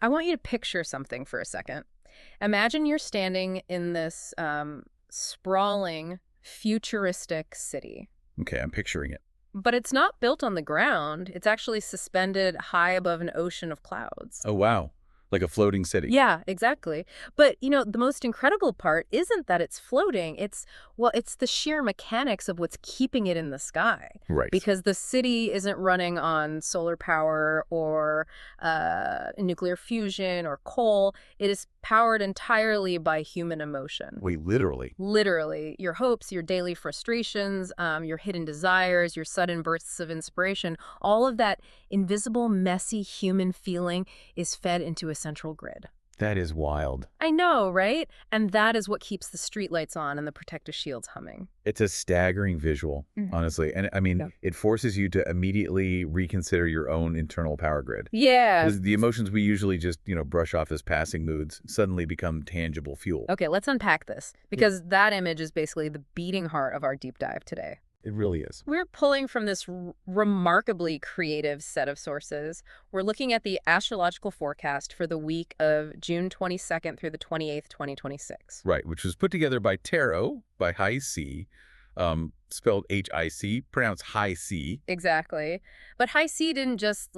I want you to picture something for a second. Imagine you're standing in this sprawling, futuristic city. Okay, I'm picturing it. But it's not built on the ground. It's actually suspended high above an ocean of clouds. Oh, wow. Like a floating city. Yeah, exactly. But, the most incredible part isn't that it's floating. It's the sheer mechanics of what's keeping it in the sky. Right. Because the city isn't running on solar power or nuclear fusion or coal. It is powered entirely by human emotion. Wait, literally? Literally. Your hopes, your daily frustrations, your hidden desires, your sudden bursts of inspiration, all of that invisible, messy human feeling is fed into a central grid. That is wild. I know, right? And that is what keeps the streetlights on and the protective shields humming. It's a staggering visual, honestly. And I mean, It forces you to immediately reconsider your own internal power grid. Yeah. Because the emotions we usually just, brush off as passing moods suddenly become tangible fuel. Okay, let's unpack this, because that image is basically the beating heart of our deep dive today. It really is. We're pulling from this remarkably creative set of sources. We're looking at the astrological forecast for the week of June 22nd through the 28th, 2026. Right, which was put together by Tarot, by High C, spelled H-I-C, pronounced High C. Exactly. But High C didn't just,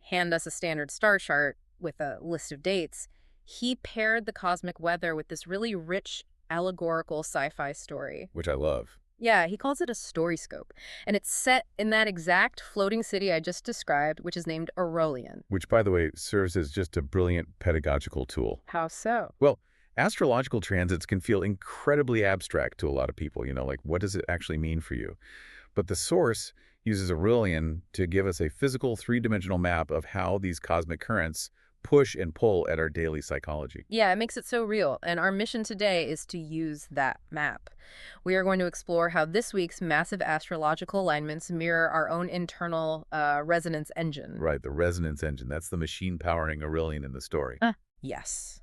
hand us a standard star chart with a list of dates. He paired the cosmic weather with this really rich, allegorical sci-fi story. Which I love. Yeah, he calls it a StoryScope, and it's set in that exact floating city I just described, which is named Aurelian. Which, by the way, serves as just a brilliant pedagogical tool. How so? Well, astrological transits can feel incredibly abstract to a lot of people, what does it actually mean for you? But the source uses Aurelian to give us a physical three-dimensional map of how these cosmic currents push and pull at our daily psychology. Yeah, it makes it so real, and our mission today is to use that map. We are going to explore how this week's massive astrological alignments mirror our own internal resonance engine. Right, the resonance engine. That's the machine powering Aurelian in the story. Yes.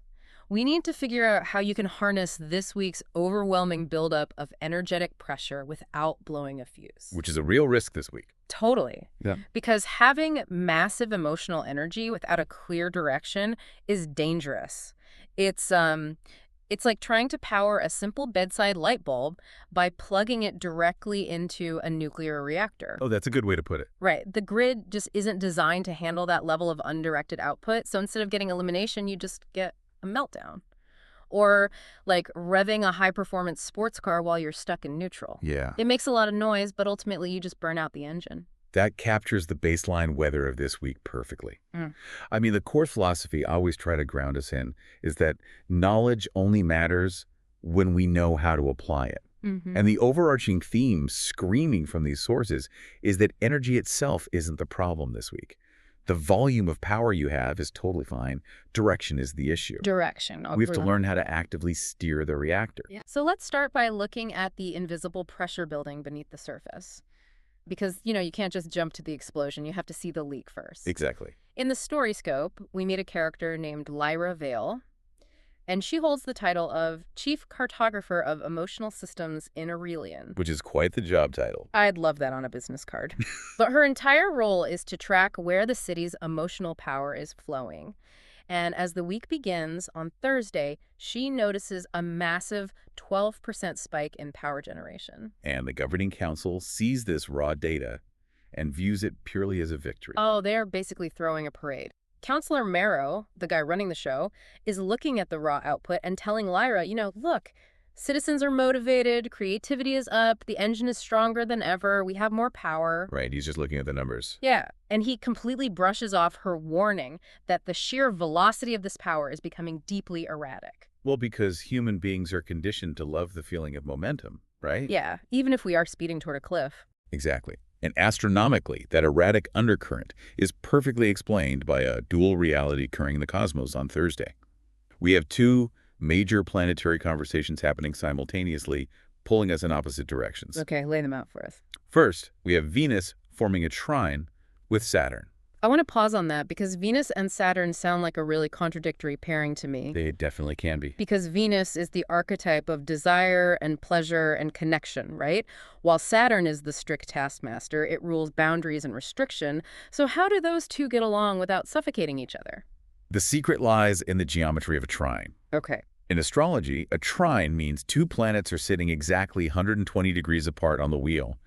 We need to figure out how you can harness this week's overwhelming buildup of energetic pressure without blowing a fuse. Which is a real risk this week. Totally. Yeah. Because having massive emotional energy without a clear direction is dangerous. It's like trying to power a simple bedside light bulb by plugging it directly into a nuclear reactor. Oh, that's a good way to put it. Right. The grid just isn't designed to handle that level of undirected output. So instead of getting elimination, you just get a meltdown. Or like revving a high-performance sports car while you're stuck in neutral. Yeah. It makes a lot of noise, but ultimately you just burn out the engine. That captures the baseline weather of this week perfectly. I mean, the core philosophy I always try to ground us in is that knowledge only matters when we know how to apply it. And the overarching theme screaming from these sources is that energy itself isn't the problem this week. The volume of power you have is totally fine. Direction is the issue. Direction. We have to learn how to actively steer the reactor. Yeah. So let's start by looking at the invisible pressure building beneath the surface. Because, you can't just jump to the explosion. You have to see the leak first. Exactly. In the StoryScope, we meet a character named Lyra Vale, and she holds the title of Chief Cartographer of Emotional Systems in Aurelian. Which is quite the job title. I'd love that on a business card. But her entire role is to track where the city's emotional power is flowing. And as the week begins, on Thursday, she notices a massive 12% spike in power generation. And the governing council sees this raw data and views it purely as a victory. Oh, they're basically throwing a parade. Counselor Marrow, the guy running the show, is looking at the raw output and telling Lyra, look, citizens are motivated, creativity is up, the engine is stronger than ever, we have more power. Right, he's just looking at the numbers. Yeah, and he completely brushes off her warning that the sheer velocity of this power is becoming deeply erratic. Well, because human beings are conditioned to love the feeling of momentum, right? Yeah, even if we are speeding toward a cliff. Exactly. And astronomically, that erratic undercurrent is perfectly explained by a dual reality occurring in the cosmos on Thursday. We have two major planetary conversations happening simultaneously, pulling us in opposite directions. Okay, lay them out for us. First, we have Venus forming a trine with Saturn. I want to pause on that because Venus and Saturn sound like a really contradictory pairing to me. They definitely can be. Because Venus is the archetype of desire and pleasure and connection, right? While Saturn is the strict taskmaster, it rules boundaries and restriction. So how do those two get along without suffocating each other? The secret lies in the geometry of a trine. Okay. In astrology, a trine means two planets are sitting exactly 120 degrees apart on the wheel,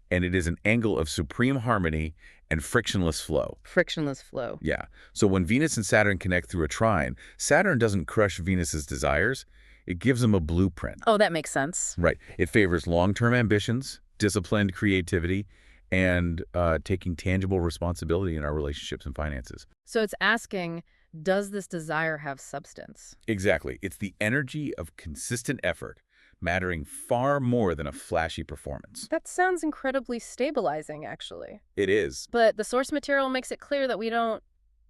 and it is an angle of supreme harmony and frictionless flow. Frictionless flow. Yeah. So when Venus and Saturn connect through a trine, Saturn doesn't crush Venus's desires. It gives them a blueprint. Oh, that makes sense. Right. It favors long-term ambitions, disciplined creativity, and taking tangible responsibility in our relationships and finances. So it's asking, does this desire have substance? Exactly. It's the energy of consistent effort, mattering far more than a flashy performance. That sounds incredibly stabilizing, actually. It is. But the source material makes it clear that we don't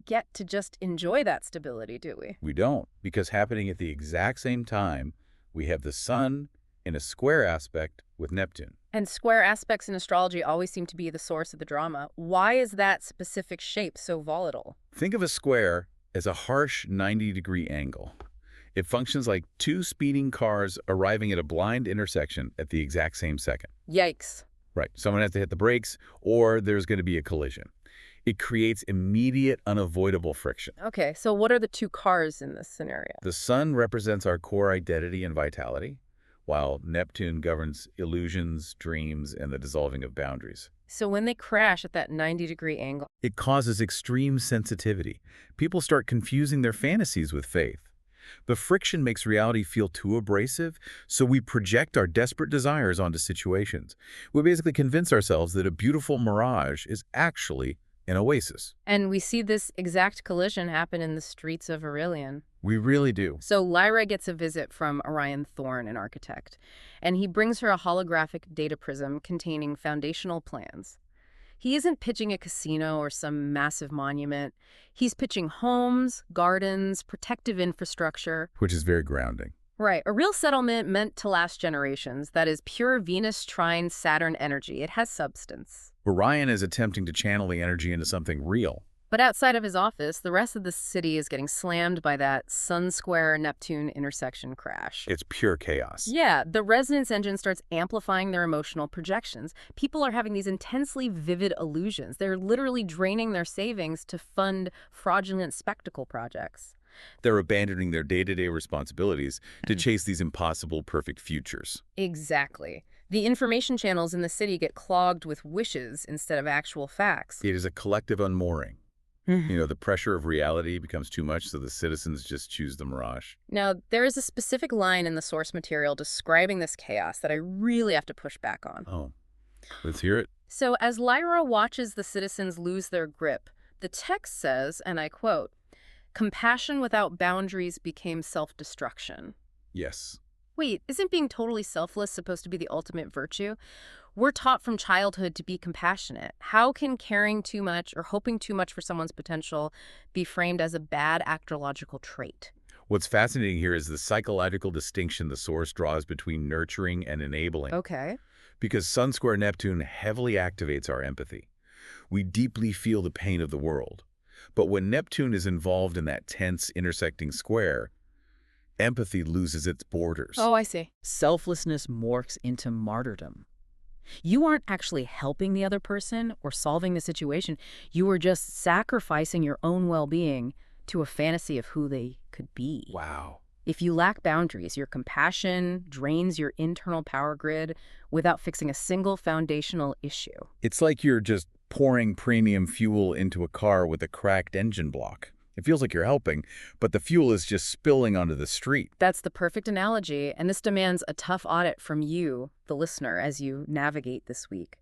get to just enjoy that stability, do we? We don't, because happening at the exact same time, we have the sun in a square aspect with Neptune. And square aspects in astrology always seem to be the source of the drama. Why is that specific shape so volatile? Think of a square as a harsh 90-degree angle. It functions like two speeding cars arriving at a blind intersection at the exact same second. Yikes. Right. Someone has to hit the brakes, or there's going to be a collision. It creates immediate, unavoidable friction. Okay, so what are the two cars in this scenario? The sun represents our core identity and vitality, while Neptune governs illusions, dreams, and the dissolving of boundaries. So when they crash at that 90-degree angle, It causes extreme sensitivity. People start confusing their fantasies with faith. The friction makes reality feel too abrasive, so we project our desperate desires onto situations. We basically convince ourselves that a beautiful mirage is actually an oasis. and we see this exact collision happen in the streets of Aurelian. We really do. So Lyra gets a visit from Orion Thorne, an architect, and he brings her a holographic data prism containing foundational plans. He isn't pitching a casino or some massive monument. He's pitching homes, gardens, protective infrastructure. Which is very grounding. Right, a real settlement meant to last generations. That is pure Venus trine Saturn energy. It has substance. Orion is attempting to channel the energy into something real. But outside of his office, the rest of the city is getting slammed by that Sun Square Neptune intersection crash. It's pure chaos. Yeah, the resonance engine starts amplifying their emotional projections. People are having these intensely vivid illusions. They're literally draining their savings to fund fraudulent spectacle projects. They're abandoning their day-to-day responsibilities to chase these impossible perfect futures. Exactly. The information channels in the city get clogged with wishes instead of actual facts. It is a collective unmooring. The pressure of reality becomes too much, so the citizens just choose the mirage. Now, there is a specific line in the source material describing this chaos that I really have to push back on. Oh, let's hear it. So, as Lyra watches the citizens lose their grip, the text says, and I quote, "Compassion without boundaries became self-destruction." Yes. Wait, isn't being totally selfless supposed to be the ultimate virtue? We're taught from childhood to be compassionate. How can caring too much or hoping too much for someone's potential be framed as a bad astrological trait? What's fascinating here is the psychological distinction the source draws between nurturing and enabling. Okay. Because Sun Square Neptune heavily activates our empathy. We deeply feel the pain of the world. But when Neptune is involved in that tense intersecting square, empathy loses its borders. Oh, I see. Selflessness morphs into martyrdom. You aren't actually helping the other person or solving the situation. You are just sacrificing your own well-being to a fantasy of who they could be. Wow. If you lack boundaries, your compassion drains your internal power grid without fixing a single foundational issue. It's like you're just pouring premium fuel into a car with a cracked engine block. It feels like you're helping, but the fuel is just spilling onto the street. That's the perfect analogy, and this demands a tough audit from you, the listener, as you navigate this week.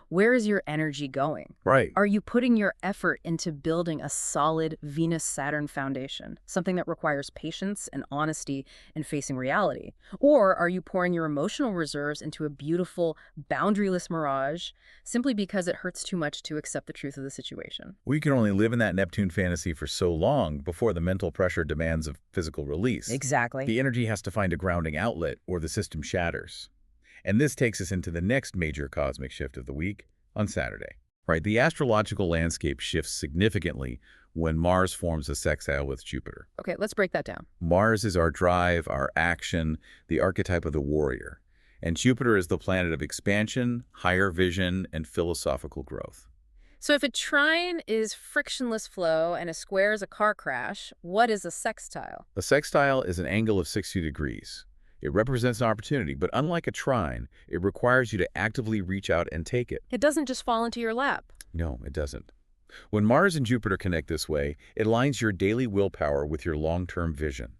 Where is your energy going? Right. Are you putting your effort into building a solid Venus-Saturn foundation, something that requires patience and honesty in facing reality? Or are you pouring your emotional reserves into a beautiful, boundaryless mirage simply because it hurts too much to accept the truth of the situation? We can only live in that Neptune fantasy for so long before the mental pressure demands a physical release. Exactly. The energy has to find a grounding outlet or the system shatters. And this takes us into the next major cosmic shift of the week on Saturday. Right, the astrological landscape shifts significantly when Mars forms a sextile with Jupiter. Okay, let's break that down. Mars is our drive, our action, the archetype of the warrior. And Jupiter is the planet of expansion, higher vision, and philosophical growth. So if a trine is frictionless flow and a square is a car crash, what is a sextile? A sextile is an angle of 60 degrees. It represents an opportunity, but unlike a trine, it requires you to actively reach out and take it. It doesn't just fall into your lap. No, it doesn't. When Mars and Jupiter connect this way, it aligns your daily willpower with your long-term vision.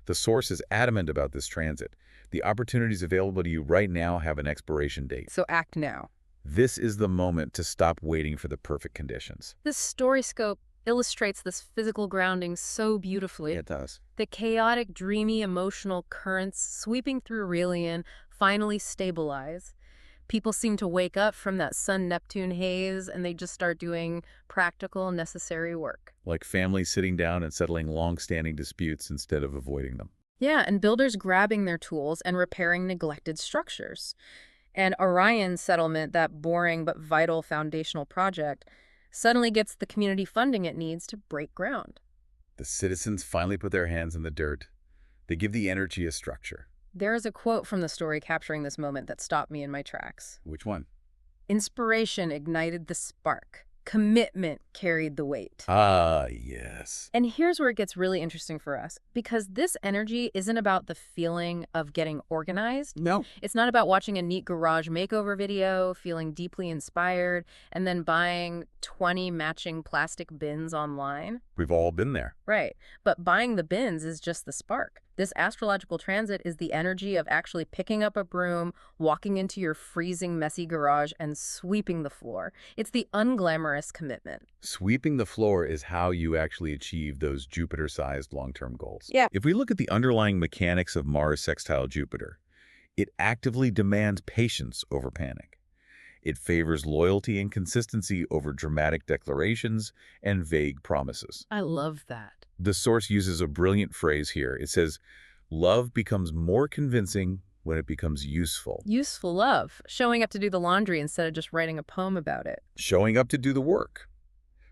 The source is adamant about this transit. The opportunities available to you right now have an expiration date. So act now. This is the moment to stop waiting for the perfect conditions. This StoryScope illustrates this physical grounding so beautifully. It does. The chaotic, dreamy, emotional currents sweeping through Aurelian finally stabilize. People seem to wake up from that Sun-Neptune haze and they just start doing practical, necessary work. Like families sitting down and settling long-standing disputes instead of avoiding them. Yeah, and builders grabbing their tools and repairing neglected structures. And Orion's settlement, that boring but vital foundational project, suddenly gets the community funding it needs to break ground. The citizens finally put their hands in the dirt. They give the energy a structure. There is a quote from the story capturing this moment that stopped me in my tracks. Which one? Inspiration ignited the spark. Commitment carried the weight. Ah, yes. And here's where it gets really interesting for us, because this energy isn't about the feeling of getting organized. No. It's not about watching a neat garage makeover video, feeling deeply inspired, and then buying 20 matching plastic bins online. We've all been there. Right. But buying the bins is just the spark. This astrological transit is the energy of actually picking up a broom, walking into your freezing, messy garage, and sweeping the floor. It's the unglamorous commitment. Sweeping the floor is how you actually achieve those Jupiter-sized long-term goals. Yeah. If we look at the underlying mechanics of Mars sextile Jupiter, it actively demands patience over panic. It favors loyalty and consistency over dramatic declarations and vague promises. I love that. The source uses a brilliant phrase here. It says, love becomes more convincing when it becomes useful. Useful love. Showing up to do the laundry instead of just writing a poem about it. Showing up to do the work.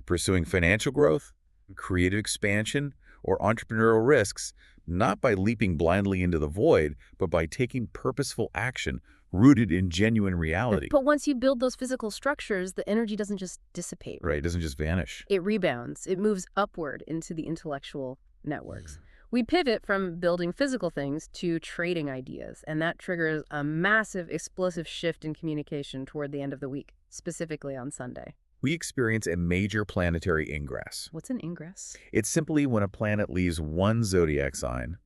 Pursuing financial growth, creative expansion, or entrepreneurial risks, not by leaping blindly into the void, but by taking purposeful action rooted in genuine reality. But once you build those physical structures, the energy doesn't just dissipate. Right, it doesn't just vanish. It rebounds. It moves upward into the intellectual networks. We pivot from building physical things to trading ideas, and that triggers a massive, explosive shift in communication toward the end of the week, specifically on Sunday. We experience a major planetary ingress. What's an ingress? It's simply when a planet leaves one zodiac sign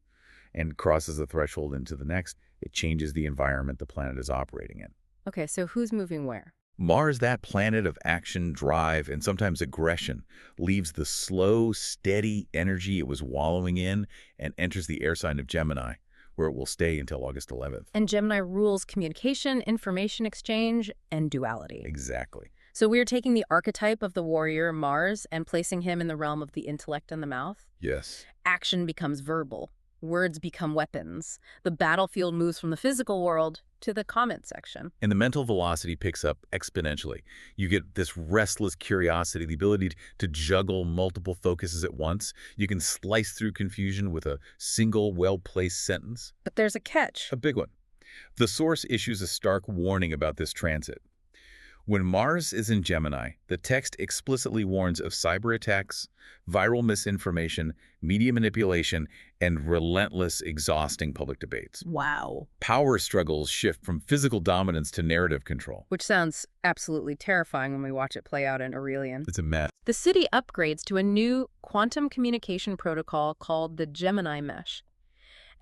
and crosses the threshold into the next, it changes the environment the planet is operating in. Okay, so who's moving where? Mars, that planet of action, drive, and sometimes aggression, leaves the slow, steady energy it was wallowing in and enters the air sign of Gemini, where it will stay until August 11th. And Gemini rules communication, information exchange, and duality. Exactly. So we're taking the archetype of the warrior, Mars, and placing him in the realm of the intellect and the mouth. Yes. Action becomes verbal. Words become weapons. The battlefield moves from the physical world to the comment section. And the mental velocity picks up exponentially. You get this restless curiosity, the ability to juggle multiple focuses at once. You can slice through confusion with a single, well-placed sentence. But there's a catch. A big one. The source issues a stark warning about this transit. When Mars is in Gemini, the text explicitly warns of cyber attacks, viral misinformation, media manipulation, and relentless, exhausting public debates. Wow. Power struggles shift from physical dominance to narrative control. Which sounds absolutely terrifying when we watch it play out in Aurelian. It's a mess. The city upgrades to a new quantum communication protocol called the Gemini Mesh.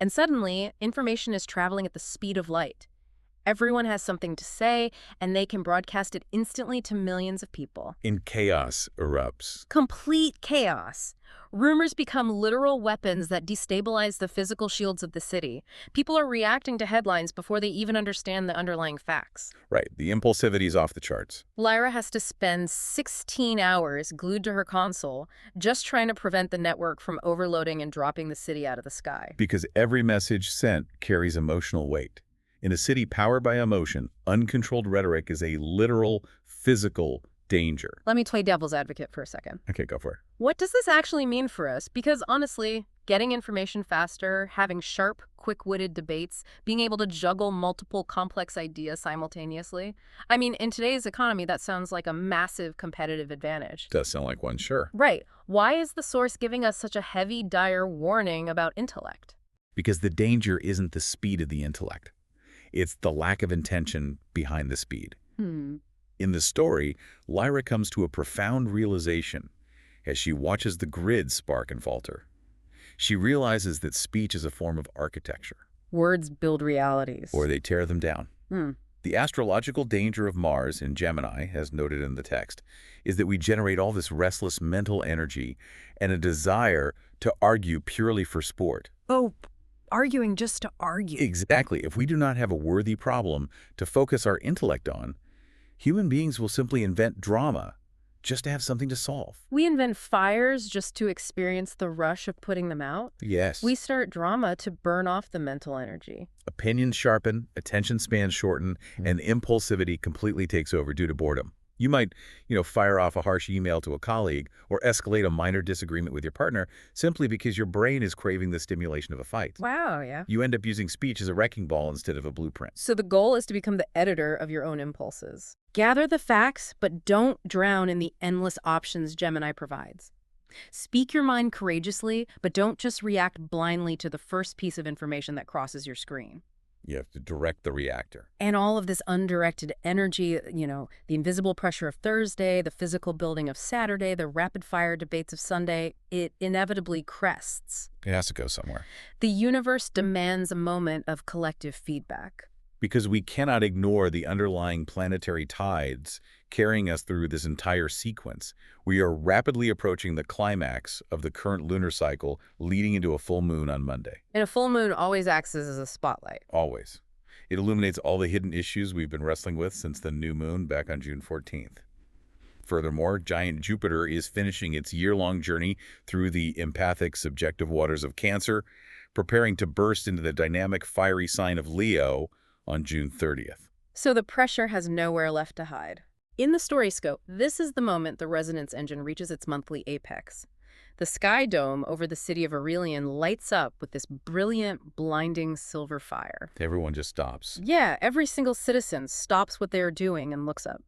And suddenly, information is traveling at the speed of light. Everyone has something to say, and they can broadcast it instantly to millions of people. And chaos erupts. Complete chaos. Rumors become literal weapons that destabilize the physical shields of the city. People are reacting to headlines before they even understand the underlying facts. Right. The impulsivity is off the charts. Lyra has to spend 16 hours glued to her console just trying to prevent the network from overloading and dropping the city out of the sky. Because every message sent carries emotional weight. In a city powered by emotion, uncontrolled rhetoric is a literal, physical danger. Let me play devil's advocate for a second. Okay, go for it. What does this actually mean for us? Because honestly, Getting information faster, having sharp, quick-witted debates, being able to juggle multiple complex ideas simultaneously. I mean, in today's economy, that sounds like a massive competitive advantage. Does sound like one, sure. Right. Why is the source giving us such a heavy, dire warning about intellect? Because the danger isn't the speed of the intellect. It's the lack of intention behind the speed. Hmm. In the story, Lyra comes to a profound realization as she watches the grid spark and falter. She realizes that speech is a form of architecture. Words build realities. Or they tear them down. Hmm. The astrological danger of Mars in Gemini, as noted in the text, is that we generate all this restless mental energy and a desire to argue purely for sport. Oh, arguing just to argue. Exactly. If we do not have a worthy problem to focus our intellect on, human beings will simply invent drama just to have something to solve. We invent fires just to experience the rush of putting them out. Yes. We start drama to burn off the mental energy. Opinions sharpen, attention spans shorten, and impulsivity completely takes over due to boredom. You might, fire off a harsh email to a colleague or escalate a minor disagreement with your partner simply because your brain is craving the stimulation of a fight. Wow, yeah. You end up using speech as a wrecking ball instead of a blueprint. So the goal is to become the editor of your own impulses. Gather the facts, but don't drown in the endless options Gemini provides. Speak your mind courageously, but don't just react blindly to the first piece of information that crosses your screen. You have to direct the reactor. And all of this undirected energy, the invisible pressure of Thursday, the physical building of Saturday, the rapid-fire debates of Sunday, it inevitably crests. It has to go somewhere. The universe demands a moment of collective feedback. Because we cannot ignore the underlying planetary tides carrying us through this entire sequence. We are rapidly approaching the climax of the current lunar cycle, leading into a full moon on Monday. And a full moon always acts as a spotlight. Always. It illuminates all the hidden issues we've been wrestling with since the new moon back on June 14th. Furthermore, giant Jupiter is finishing its year-long journey through the empathic, subjective waters of Cancer, preparing to burst into the dynamic, fiery sign of Leo on June 30th. So the pressure has nowhere left to hide. In the StoryScope, this is the moment the resonance engine reaches its monthly apex. The sky dome over the city of Aurelian lights up with this brilliant, blinding silver fire. Everyone just stops. Yeah, every single citizen stops what they are doing and looks up.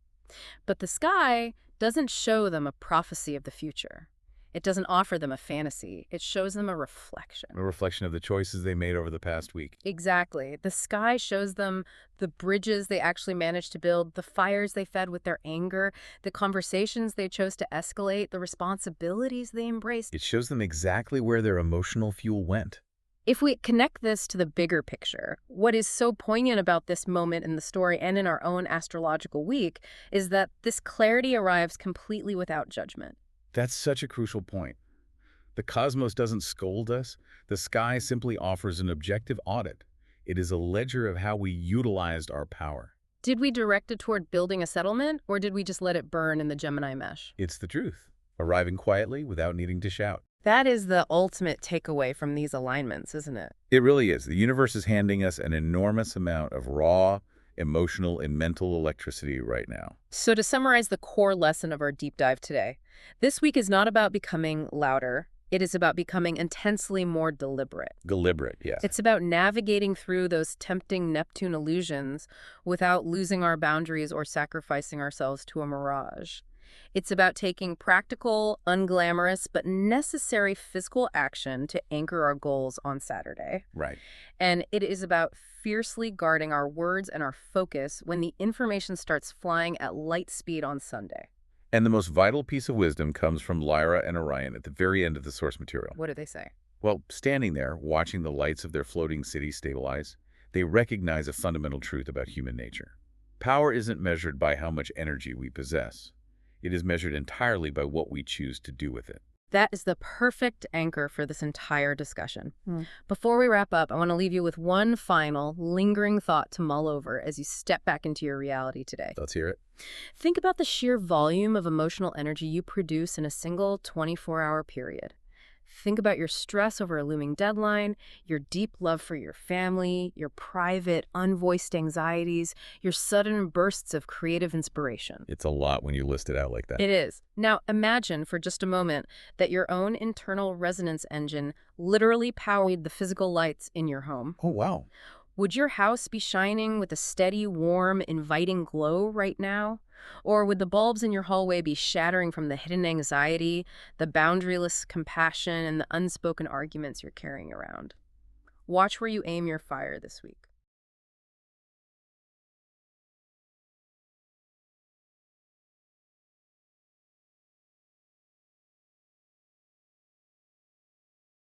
But the sky doesn't show them a prophecy of the future. It doesn't offer them a fantasy. It shows them a reflection. A reflection of the choices they made over the past week. Exactly. The sky shows them the bridges they actually managed to build, the fires they fed with their anger, the conversations they chose to escalate, the responsibilities they embraced. It shows them exactly where their emotional fuel went. If we connect this to the bigger picture, what is so poignant about this moment in the story and in our own astrological week is that this clarity arrives completely without judgment. That's such a crucial point. The cosmos doesn't scold us. The sky simply offers an objective audit. It is a ledger of how we utilized our power. Did we direct it toward building a settlement, or did we just let it burn in the Gemini mesh? It's the truth, arriving quietly without needing to shout. That is the ultimate takeaway from these alignments, isn't it? It really is. The universe is handing us an enormous amount of raw, emotional, and mental electricity right now. So to summarize the core lesson of our deep dive today, this week is not about becoming louder. It is about becoming intensely more deliberate. Deliberate, yes. It's about navigating through those tempting Neptune illusions without losing our boundaries or sacrificing ourselves to a mirage. It's about taking practical, unglamorous, but necessary physical action to anchor our goals on Saturday. Right. And it is about fiercely guarding our words and our focus when the information starts flying at light speed on Sunday. And the most vital piece of wisdom comes from Lyra and Orion at the very end of the source material. What do they say? Well, standing there, watching the lights of their floating city stabilize, they recognize a fundamental truth about human nature. Power isn't measured by how much energy we possess. It is measured entirely by what we choose to do with it. That is the perfect anchor for this entire discussion. Before we wrap up, I want to leave you with one final, lingering thought to mull over as you step back into your reality today. Let's hear it. Think about the sheer volume of emotional energy you produce in a single 24-hour period. Think about your stress over a looming deadline, your deep love for your family, your private, unvoiced anxieties, your sudden bursts of creative inspiration. It's a lot when you list it out like that. It is. Now, imagine for just a moment that your own internal resonance engine literally powered the physical lights in your home. Oh, wow. Would your house be shining with a steady, warm, inviting glow right now? Or would the bulbs in your hallway be shattering from the hidden anxiety, the boundaryless compassion, and the unspoken arguments you're carrying around? Watch where you aim your fire this week.